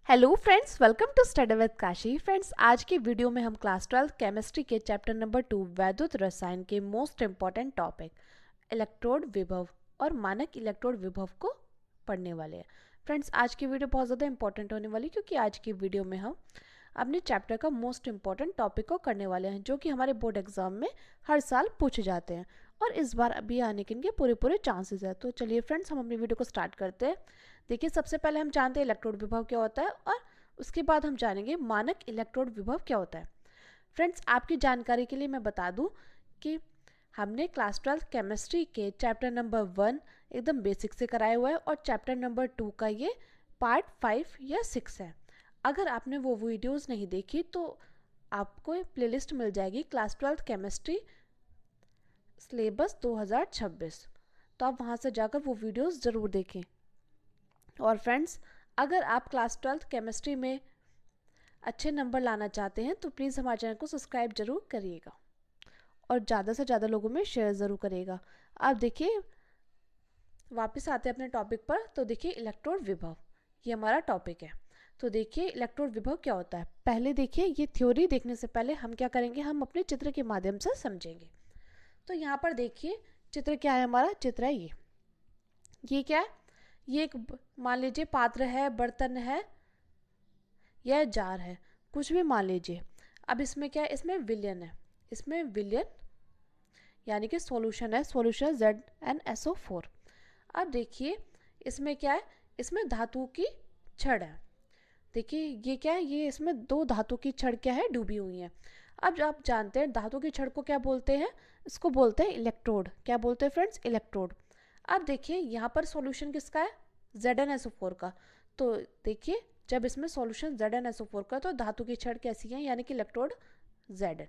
Hello friends, welcome to study with Kashi. Friends, आज की video में हम क्लास 12 केमिस्ट्री के चैप्टर नंबर 2 वैद्युत रसायन के मोस्ट इम्पॉर्टेंट टॉपिक इलेक्ट्रोड विभव और मानक इलेक्ट्रोड विभव को पढ़ने वाले हैं। फ्रेंड्स, आज की वीडियो बहुत ज़्यादा इंपॉर्टेंट होने वाली क्योंकि आज की वीडियो में हम अपने चैप्टर का मोस्ट इम्पॉर्टेंट टॉपिक को करने वाले हैं जो कि हमारे बोर्ड एग्जाम में हर साल पूछे जाते हैं और इस बार अभी आने के इनके पूरे चांसेस है। तो चलिए फ्रेंड्स, हम अपनी वीडियो को स्टार्ट करते हैं। देखिए, सबसे पहले हम जानते हैं इलेक्ट्रोड विभव क्या होता है और उसके बाद हम जानेंगे मानक इलेक्ट्रोड विभव क्या होता है। फ्रेंड्स, आपकी जानकारी के लिए मैं बता दूं कि हमने क्लास 12 केमिस्ट्री के चैप्टर नंबर 1 एकदम बेसिक से कराया हुआ है और चैप्टर नंबर 2 का ये पार्ट 5 या 6 है। अगर आपने वो वीडियोस नहीं देखी तो आपको प्लेलिस्ट मिल जाएगी क्लास 12 केमिस्ट्री सिलेबस 2026, तो आप वहाँ से जाकर वो वीडियोस ज़रूर देखें। और फ्रेंड्स, अगर आप क्लास 12 केमिस्ट्री में अच्छे नंबर लाना चाहते हैं तो प्लीज़ हमारे चैनल को सब्सक्राइब जरूर करिएगा और ज़्यादा से ज़्यादा लोगों में शेयर ज़रूर करिएगा। आप देखिए, वापस आते हैं अपने टॉपिक पर। तो देखिए, इलेक्ट्रोड विभव ये हमारा टॉपिक है। तो देखिए, इलेक्ट्रोड विभव क्या होता है। पहले देखिए, ये थ्योरी देखने से पहले हम क्या करेंगे, हम अपने चित्र के माध्यम से समझेंगे। तो यहाँ पर देखिए, चित्र क्या है, हमारा चित्र है ये क्या है, ये एक मान लीजिए पात्र है, बर्तन है या जार है, कुछ भी मान लीजिए। अब इसमें क्या है, इसमें विलयन है, इसमें विलयन यानी कि सॉल्यूशन है, सॉल्यूशन ZnSO4। अब देखिए, इसमें क्या है, इसमें धातु की छड़ है। देखिए, ये क्या है, ये इसमें दो धातु की छड़ क्या है, डूबी हुई है। अब आप जानते हैं धातु की छड़ को क्या बोलते हैं, इसको बोलते हैं इलेक्ट्रोड। क्या बोलते हैं फ्रेंड्स, इलेक्ट्रोड। अब देखिए, यहाँ पर सॉल्यूशन किसका है, ZnSO4 का। तो देखिए, जब इसमें सॉल्यूशन ZnSO4 का तो धातु की छड़ कैसी है, यानी कि इलेक्ट्रोड Zn।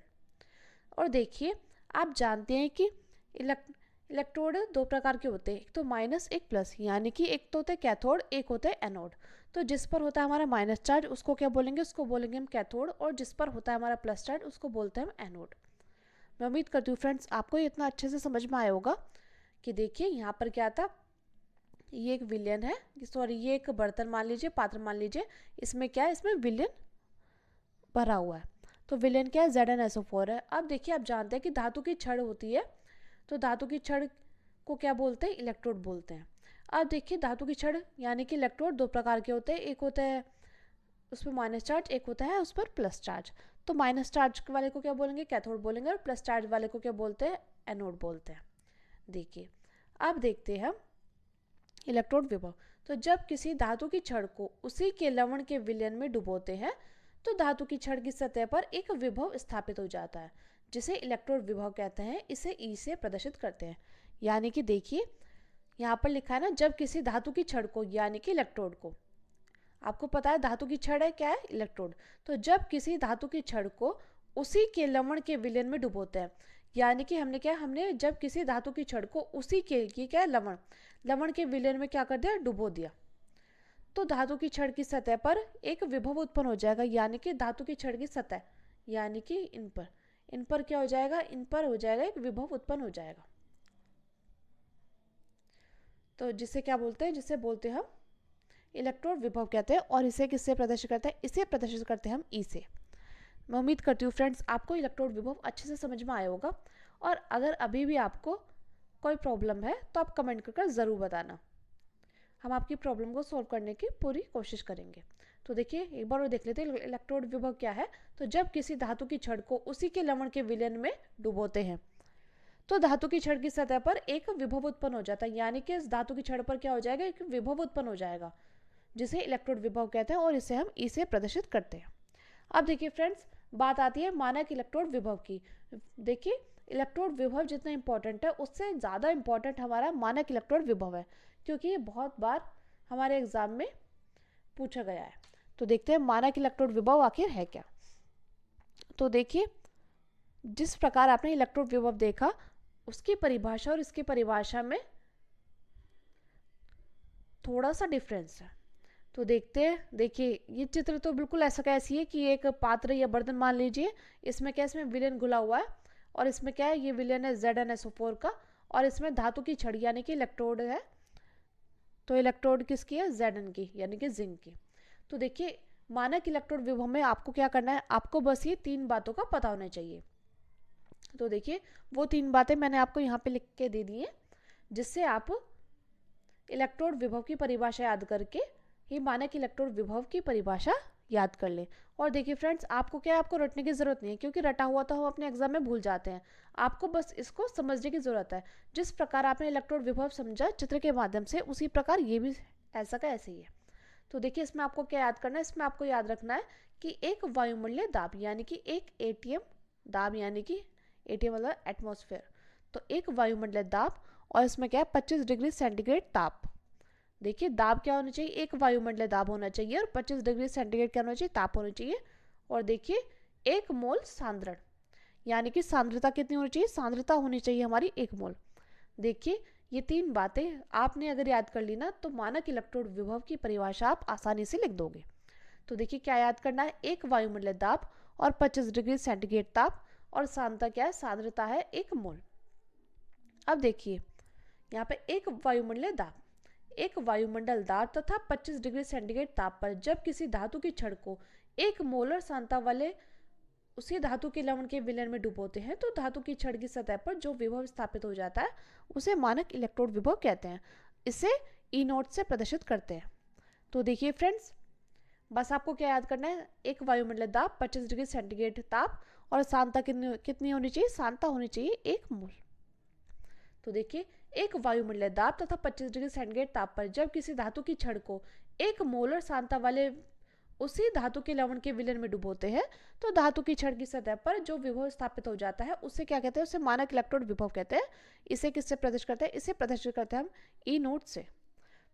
और देखिए, आप जानते हैं कि इलेक्ट्रोड दो प्रकार के होते हैं, एक तो माइनस एक प्लस, यानी कि एक तो होता है कैथोड, एक होता है एनोड। तो जिस पर होता है हमारा माइनस चार्ज उसको क्या बोलेंगे, उसको बोलेंगे हम कैथोड, और जिस पर होता है हमारा प्लस चार्ज उसको बोलते हैं हम एनोड। मैं उम्मीद करती हूँ फ्रेंड्स आपको ये इतना अच्छे से समझ में आया होगा कि देखिए यहाँ पर क्या था, ये एक विलयन है, सॉरी ये एक बर्तन मान लीजिए, पात्र मान लीजिए, इसमें क्या है, इसमें विलयन भरा हुआ है। तो विलयन क्या है, ZnSO4 है। अब देखिए, आप जानते हैं कि धातु की छड़ होती है, तो धातु की छड़ को क्या बोलते हैं, इलेक्ट्रोड बोलते हैं। अब देखिए, धातु की छड़ यानी कि इलेक्ट्रोड दो प्रकार के होते हैं, एक होता है उस पर माइनस चार्ज, एक होता है उस पर प्लस चार्ज। तो माइनस चार्ज वाले को क्या बोलेंगे, कैथोड बोलेंगे, और प्लस चार्ज वाले को क्या बोलते हैं, एनोड बोलते हैं। देखिए, अब देखते हैं हम इलेक्ट्रोड विभव। तो जब किसी धातु की छड़ को उसी के लवण के विलयन में डुबोते हैं तो धातु की छड़ की सतह पर एक विभव स्थापित हो जाता है जिसे इलेक्ट्रोड विभव कहते हैं। इसे ई से प्रदर्शित करते हैं। यानी कि देखिए, यहाँ पर लिखा है ना, जब किसी धातु की छड़ को यानी कि इलेक्ट्रोड को, आपको पता है धातु की छड़ है क्या है, इलेक्ट्रोड। तो जब किसी धातु की छड़ को उसी के लवण के विलयन में डुबोते हैं, यानी कि हमने क्या, हमने जब किसी धातु की छड़ को उसी के, ये क्या है, लवण के विलयन में क्या कर दिया, डुबो दिया, तो धातु की छड़ की सतह पर एक विभव उत्पन्न हो जाएगा। यानी कि धातु की छड़ की सतह, यानी कि इन पर क्या हो जाएगा, इन पर हो जाएगा एक विभव उत्पन्न हो जाएगा। तो जिसे क्या बोलते हैं, जिसे बोलते हैं हम इलेक्ट्रोड विभव कहते हैं। और इसे किससे प्रदर्शित करते हैं, इसे प्रदर्शित करते हैं हम ई से। मैं उम्मीद करती हूँ फ्रेंड्स आपको इलेक्ट्रोड विभव अच्छे से समझ में आया होगा। और अगर अभी भी आपको कोई प्रॉब्लम है तो आप कमेंट कर ज़रूर बताना, हम आपकी प्रॉब्लम को सॉल्व करने की पूरी कोशिश करेंगे। तो देखिए, एक बार और देख लेते हैं इलेक्ट्रोड विभव क्या है। तो जब किसी धातु की छड़ को उसी के लवण के विलयन में डुबोते हैं तो धातु की छड़ की सतह पर एक विभव उत्पन्न हो जाता है। यानी कि इस धातु की छड़ पर क्या हो जाएगा, एक विभव उत्पन्न हो जाएगा जिसे इलेक्ट्रोड विभव कहते हैं और इसे हम ई से प्रदर्शित करते हैं। अब देखिए फ्रेंड्स, बात आती है मानक इलेक्ट्रोड विभव की। देखिए, इलेक्ट्रोड विभव जितना इंपॉर्टेंट है उससे ज़्यादा इंपॉर्टेंट हमारा मानक इलेक्ट्रोड विभव है, क्योंकि ये बहुत बार हमारे एग्जाम में पूछा गया है। तो देखते हैं मानक इलेक्ट्रोड विभव आखिर है क्या। तो देखिए, जिस प्रकार आपने इलेक्ट्रोड विभव देखा उसकी परिभाषा और इसकी परिभाषा में थोड़ा सा डिफरेंस है। तो देखते हैं। देखिए, ये चित्र तो बिल्कुल ऐसा कैसी है कि एक पात्र या बर्तन मान लीजिए, इसमें क्या, इसमें विलयन घुला हुआ है और इसमें क्या है, ये विलयन है ZnSO4 का, और इसमें धातु की छड़ यानी कि इलेक्ट्रोड है। तो इलेक्ट्रोड किसकी है, Zn की, यानी कि जिंक की। तो देखिए, मानक इलेक्ट्रोड विभव में आपको क्या करना है, आपको बस ये 3 बातों का पता होना चाहिए। तो देखिए वो 3 बातें मैंने आपको यहाँ पे लिख के दे दी हैं, जिससे आप इलेक्ट्रोड विभव की परिभाषा याद करके ही मानक इलेक्ट्रोड विभव की परिभाषा याद कर लें। और देखिए फ्रेंड्स, आपको क्या है, आपको रटने की ज़रूरत नहीं है, क्योंकि रटा हुआ तो हम अपने एग्जाम में भूल जाते हैं। आपको बस इसको समझने की ज़रूरत है। जिस प्रकार आपने इलेक्ट्रोड विभव समझा चित्र के माध्यम से, उसी प्रकार ये भी ऐसा का ऐसे ही है। तो देखिए इसमें आपको क्या याद करना है, इसमें आपको याद रखना है कि एक वायुमंडलीय दाब यानी कि एक एटीएम दाब, यानी कि एटीएम मतलब एटमॉस्फेयर, तो एक वायुमंडलीय दाब, और इसमें क्या है 25 डिग्री सेंटीग्रेड ताप। देखिए दाब क्या होना चाहिए, एक वायुमंडलीय दाब होना चाहिए, और 25 डिग्री सेंटीग्रेड क्या होना चाहिए, ताप होना चाहिए। और देखिए 1 मोल सांद्रण, यानी कि सांद्रता कितनी होनी चाहिए, सांद्रता होनी चाहिए हमारी 1 मोल। देखिए ये 3 बातें आपने अगर याद कर ली ना, तो मानक इलेक्ट्रोड विभव की परिभाषा आप आसानी से लिख दोगे। तो देखिए क्या याद करना है, एक वायुमंडलीय दाब और 25 डिग्री सेंटीग्रेड ताप, और सांद्रता क्या है, सांद्रता है 1 मोल। अब देखिए यहाँ पे एक वायुमंडलीय दाब, एक वायुमंडल दाब तथा 25 डिग्री सेंटीग्रेड ताप पर जब किसी धातु की छड़ को 1 मोलर सांद्रता वाले उसी धातु के लवण के विलयन में डुबोते हैं, तो धातु की छड़ की सतह पर जो विभव स्थापित हो जाता है उसे मानक इलेक्ट्रोड विभव कहते हैं। इसे ई नोट से प्रदर्शित करते हैं। तो देखिए फ्रेंड्स, बस आपको क्या याद करना है, एक वायुमंडलीय दाब, 25 डिग्री सेंटीग्रेड ताप, और सांद्रता कितनी होनी चाहिए, सांद्रता होनी चाहिए 1 मोल। तो देखिए एक वायुमंडलीय दाब तथा 25 डिग्री सेंटीग्रेड ताप पर जब किसी धातु की छड़ को 1 मोलर सांद्रता वाले उसी धातु के लवण के विलयन में डुबोते हैं, तो धातु की छड़ की सतह पर जो विभव स्थापित हो जाता है उसे क्या कहते हैं, उसे मानक इलेक्ट्रोड विभव कहते हैं। इसे किससे प्रदर्शित करते हैं, इसे प्रदर्शित करते हैं हम ई नोट से।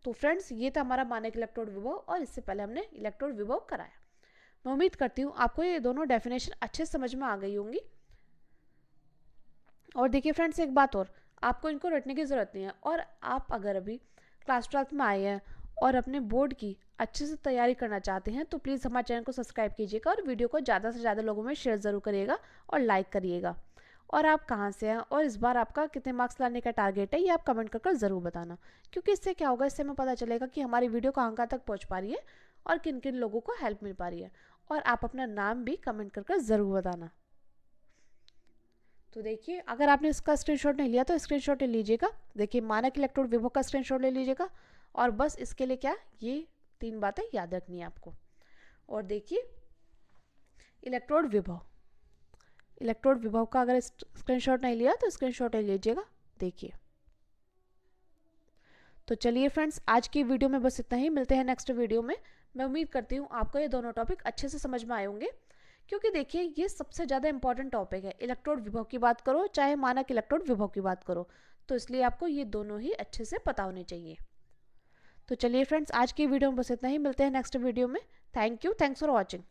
तो फ्रेंड्स ये था हमारा मानक इलेक्ट्रोड विभव, और इससे पहले हमने इलेक्ट्रोड विभव कराया। मैं उम्मीद करती हूँ आपको ये दोनों डेफिनेशन अच्छे समझ में आ गई होंगी। और देखिए फ्रेंड्स, एक बात और, आपको इनको रटने की ज़रूरत नहीं है। और आप अगर अभी क्लास 12th में आए हैं और अपने बोर्ड की अच्छे से तैयारी करना चाहते हैं, तो प्लीज़ हमारे चैनल को सब्सक्राइब कीजिएगा और वीडियो को ज़्यादा से ज़्यादा लोगों में शेयर ज़रूर करिएगा और लाइक करिएगा। और आप कहाँ से हैं और इस बार आपका कितने मार्क्स लाने का टारगेट है, ये आप कमेंट कर ज़रूर बताना, क्योंकि इससे क्या होगा, इससे हमें पता चलेगा कि हमारी वीडियो कहाँ तक पहुँच पा रही है और किन किन लोगों को हेल्प मिल पा रही है। और आप अपना नाम भी कमेंट कर ज़रूर बताना। तो देखिए अगर आपने इसका स्क्रीनशॉट नहीं लिया तो स्क्रीनशॉट ले लीजिएगा। देखिए मानक इलेक्ट्रोड विभव का स्क्रीनशॉट ले लीजिएगा, और बस इसके लिए क्या, ये 3 बातें याद रखनी है आपको। और देखिए इलेक्ट्रोड विभव, इलेक्ट्रोड विभव का अगर स्क्रीनशॉट नहीं लिया तो स्क्रीनशॉट ले लीजिएगा। देखिए तो चलिए फ्रेंड्स, आज की वीडियो में बस इतना ही। मिलते हैं नेक्स्ट वीडियो में। मैं उम्मीद करती हूँ आपको ये दोनों टॉपिक अच्छे से समझ में आए होंगे, क्योंकि देखिए ये सबसे ज़्यादा इंपॉर्टेंट टॉपिक है। इलेक्ट्रोड विभव की बात करो चाहे मानक इलेक्ट्रोड विभव की बात करो, तो इसलिए आपको ये दोनों ही अच्छे से पता होने चाहिए। तो चलिए फ्रेंड्स, आज की वीडियो में बस इतना ही। मिलते हैं नेक्स्ट वीडियो में। Thank you, thanks for watching.